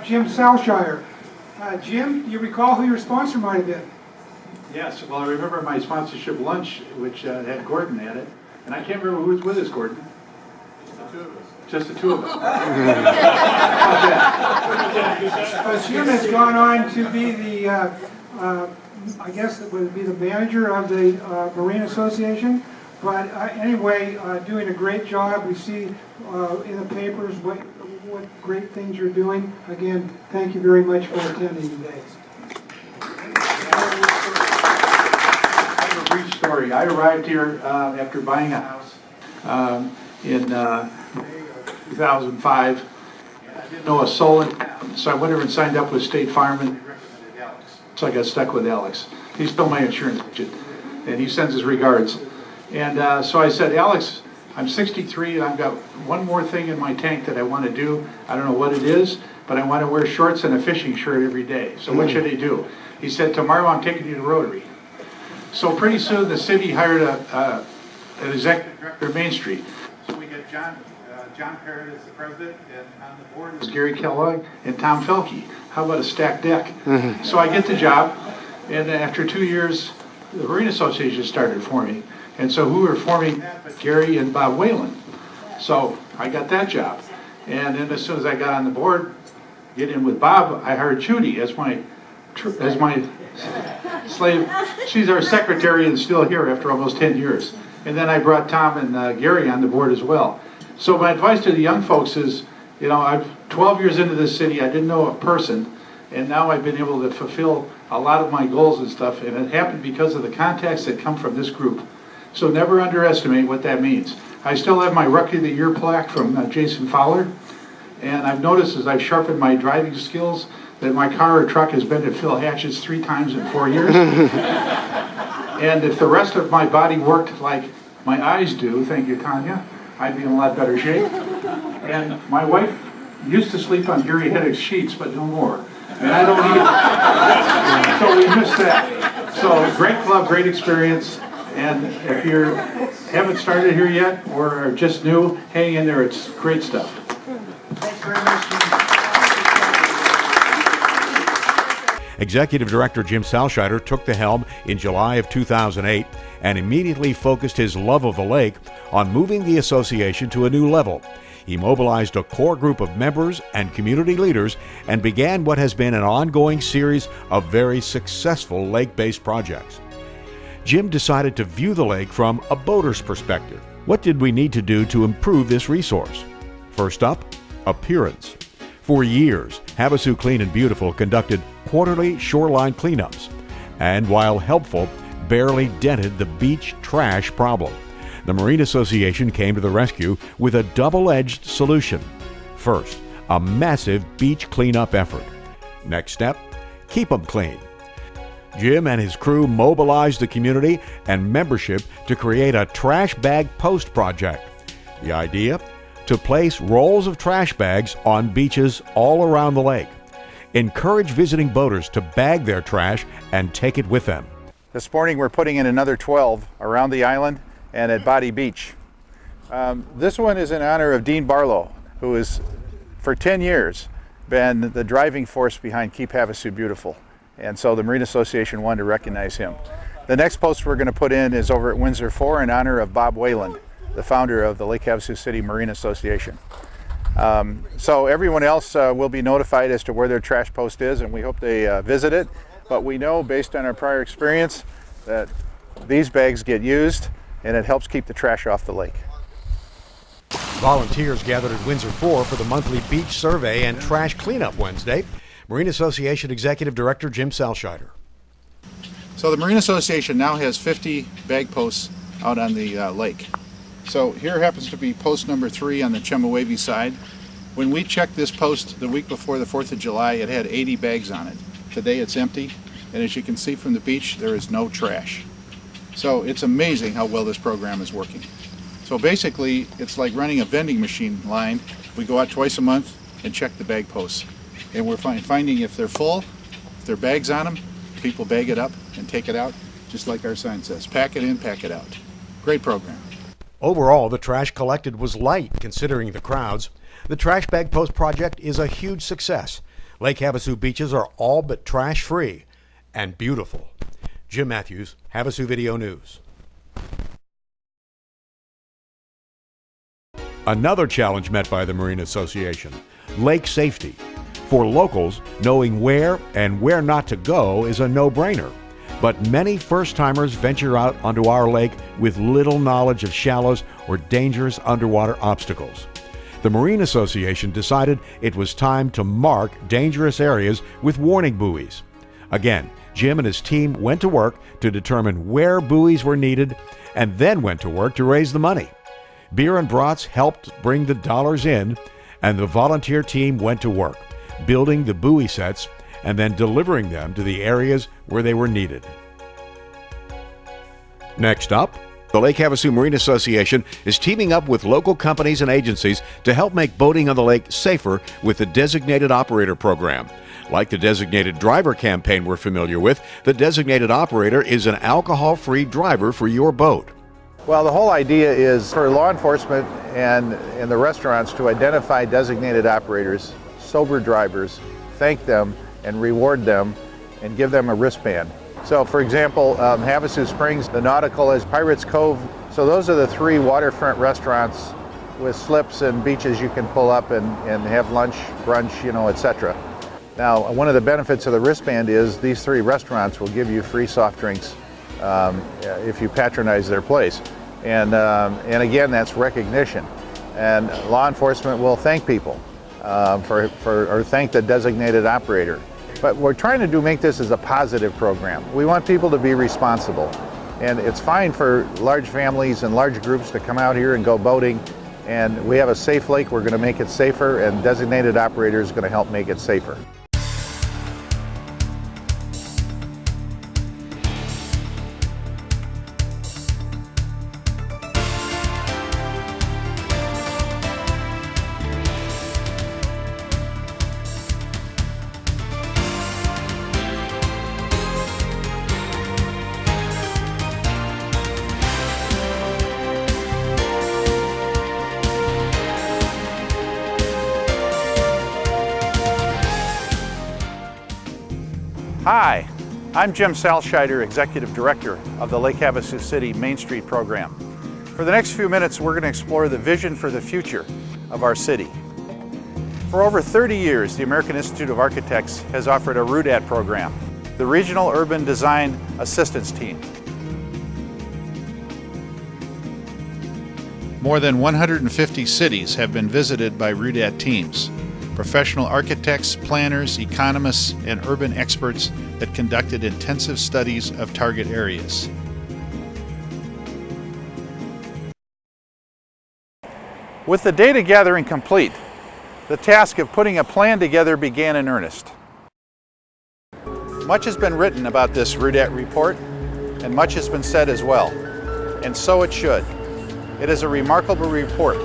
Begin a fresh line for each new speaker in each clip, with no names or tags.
Jim Salscheider. Jim, do you recall who your sponsor might have been?
Yes, well, I remember my sponsorship lunch, which had Gordon at it, and I can't remember who was with us, Gordon. Just the two of us.
Jim has gone on to be the, I guess it would be the manager of the Marine Association. But anyway, doing a great job. We see in the papers what great things you're doing. Again, thank you very much for attending today.
I have a brief story. I arrived here after buying a house in May of 2005. And I didn't know a soul in town, so I went over and signed up with State Farm and they recommended Alex. So I got stuck with Alex. He's still my insurance agent, and he sends his regards. And so I said, Alex, I'm 63 and I've got one more thing in my tank that I want to do. I don't know what it is, but I want to wear shorts and a fishing shirt every day. So what should I do? He said, tomorrow I'm taking you to Rotary. So pretty soon the city hired an executive director of Main Street. So we got John Parrott as the president, and on the board was Gary Kellogg and Tom Felke. How about a stacked deck? So I get the job, and after 2 years, the Marine Association started forming. And so who were forming that but Gary and Bob Whalen. So I got that job. And then as soon as I got on the board, get in with Bob, I hired Judy as my slave. She's our secretary and still here after almost 10 years. And then I brought Tom and Gary on the board as well. So my advice to the young folks is, you know, I've 12 years into this city, I didn't know a person, and now I've been able to fulfill a lot of my goals and stuff, and it happened because of the contacts that come from this group. So never underestimate what that means. I still have my Rookie of the Year plaque from Jason Fowler, and I've noticed as I've sharpened my driving skills that my car or truck has been to Phil Hatch's 3 times in 4 years. And if the rest of my body worked like my eyes do, thank you, Tanya, I'd be in a lot better shape. And my wife used to sleep on Gary Hedrick's sheets, but no more. And I don't either. So we missed that. So great club, great experience. And if you haven't started here yet or are just new, hang in there. It's great stuff.
Thanks very much.
Executive Director Jim Salscheider took the helm in July of 2008 and immediately focused his love of the lake on moving the association to a new level. He mobilized a core group of members and community leaders and began what has been an ongoing series of very successful lake-based projects. Jim decided to view the lake from a boater's perspective. What did we need to do to improve this resource? First up, appearance. For years, Havasu Clean and Beautiful conducted quarterly shoreline cleanups, and while helpful, barely dented the beach trash problem. The Marine Association came to the rescue with a double-edged solution. First, a massive beach cleanup effort. Next step, keep them clean. Jim and his crew mobilized the community and membership to create a trash bag post project. The idea? To place rolls of trash bags on beaches all around the lake. Encourage visiting boaters to bag their trash and take it with them.
This morning we're putting in another 12 around the island and at Body Beach. This one is in honor of Dean Barlow, who has for 10 years been the driving force behind Keep Havasu Beautiful. And so the Marine Association wanted to recognize him. The next post we're going to put in is over at Windsor 4 in honor of Bob Whalen, the founder of the Lake Havasu City Marine Association. So everyone else will be notified as to where their trash post is, and we hope they visit it. But we know, based on our prior experience, that these bags get used and it helps keep the trash off the lake.
Volunteers gathered at Windsor 4 for the monthly beach survey and trash cleanup Wednesday. Marine Association Executive Director Jim Salscheider.
So the Marine Association now has 50 bag posts out on the lake. So here happens to be post number 3 on the Chemehuevi side. When we checked this post the week before the 4th of July, it had 80 bags on it. Today it's empty, and as you can see from the beach, there is no trash. So it's amazing how well this program is working. So basically, it's like running a vending machine line. We go out twice a month and check the bag posts. And we're finding if they're full, if there are bags on them, people bag it up and take it out, just like our sign says. Pack it in, pack it out. Great program.
Overall, the trash collected was light considering the crowds. The trash bag post project is a huge success. Lake Havasu beaches are all but trash-free and beautiful. Jim Matthews, Havasu Video News. Another challenge met by the Marine Association, lake safety. For locals, knowing where and where not to go is a no-brainer. But many first-timers venture out onto our lake with little knowledge of shallows or dangerous underwater obstacles. The Marine Association decided it was time to mark dangerous areas with warning buoys. Again, Jim and his team went to work to determine where buoys were needed and then went to work to raise the money. Beer and brats helped bring the dollars in, and the volunteer team went to work, building the buoy sets and then delivering them to the areas where they were needed. Next up, the Lake Havasu Marine Association is teaming up with local companies and agencies to help make boating on the lake safer with the Designated Operator Program. Like the Designated Driver campaign we're familiar with, the Designated Operator is an alcohol-free driver for your boat.
Well, the whole idea is for law enforcement and the restaurants to identify designated operators, sober drivers, thank them and reward them and give them a wristband. So for example, Havasu Springs, the Nautical is Pirates Cove. So those are the three waterfront restaurants with slips and beaches you can pull up and have lunch, brunch, etc. Now, one of the benefits of the wristband is these three restaurants will give you free soft drinks if you patronize their place. And again, that's recognition. And law enforcement will thank people or thank the designated operator. But we're trying to make this as a positive program. We want people to be responsible. And it's fine for large families and large groups to come out here and go boating. And we have a safe lake, we're going to make it safer, and designated operator is going to help make it safer. Hi, I'm Jim Salscheider, Executive Director of the Lake Havasu City Main Street Program. For the next few minutes, we're going to explore the vision for the future of our city. For over 30 years, the American Institute of Architects has offered a RUDAT program, the Regional Urban Design Assistance Team. More than 150 cities have been visited by RUDAT teams. Professional architects, planners, economists, and urban experts that conducted intensive studies of target areas. With the data gathering complete, the task of putting a plan together began in earnest. Much has been written about this RUDAT report, and much has been said as well, and so it should. It is a remarkable report,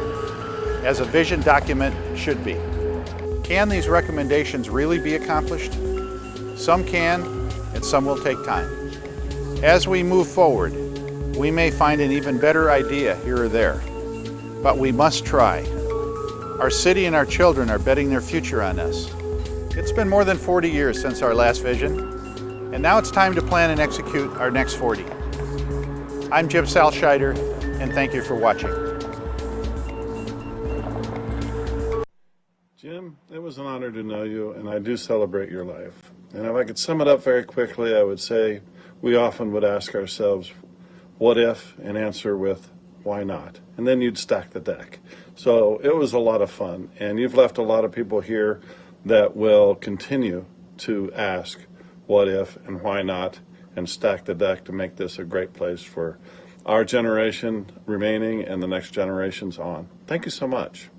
as a vision document should be. Can these recommendations really be accomplished? Some can, and some will take time. As we move forward, we may find an even better idea here or there, but we must try. Our city and our children are betting their future on us. It's been more than 40 years since our last vision, and now it's time to plan and execute our next 40. I'm Jim Salscheider, and thank you for watching.
Jim, it was an honor to know you, and I do celebrate your life. And if I could sum it up very quickly, I would say we often would ask ourselves, what if, and answer with, why not? And then you'd stack the deck. So it was a lot of fun, and you've left a lot of people here that will continue to ask, what if, and why not, and stack the deck to make this a great place for our generation remaining and the next generations on. Thank you so much.